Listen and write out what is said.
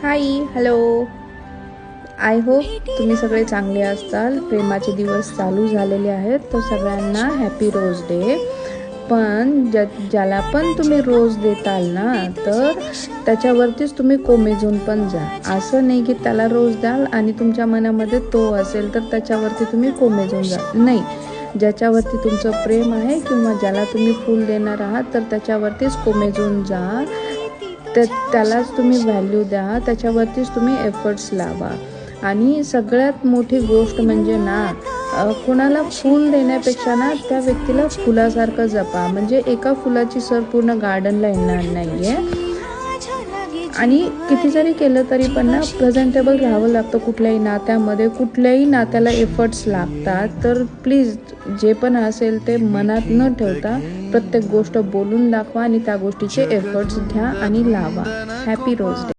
Hi hello. I hope तुम्ही सगळे चांगले असताल. प्रेमाचे दिवस चालू झालेले आहेत, तर सगळ्यांना हॅपी रोज डे. पण ज्याला पण तुम्ही रोज देताल ना, तर त्याच्यावरतीच तुम्ही कोमेजून पण जा. असं नाही की त्याला रोज द्याल आणि तुमच्या मनामध्ये तो असेल तर त्याच्यावरती तुम्ही कोमेजून जा. नाही, ज्याच्यावरती तुमचं प्रेम आहे किंवा ज्याला तुम्ही फूल देणार आहात तर त्याच्यावरतीच कोमेजून जा. त्यालाच तुम्ही व्हॅल्यू द्या, त्याच्यावरतीच तुम्ही एफर्ट्स लावा. आणि सगळ्यात मोठी गोष्ट म्हणजे ना, कोणाला फूल देण्यापेक्षा ना त्या व्यक्तीला फुलासारखं जपा. म्हणजे एका फुलाची सर पूर्ण गार्डनला येणार नाही आहे. आणि किती जरी केलं तरी पण ना प्रेझेंटेबल राहावं लागतं. कुठल्याही नात्यामध्ये कुठल्याही नात्याला एफर्ट्स लागतात. तर प्लीज जे पण असेल ते मनात न ठेवता प्रत्येक गोष्ट बोलून दाखवा आणि त्या गोष्टीचे एफर्ट्स घ्या आणि लावा. Happy rose day.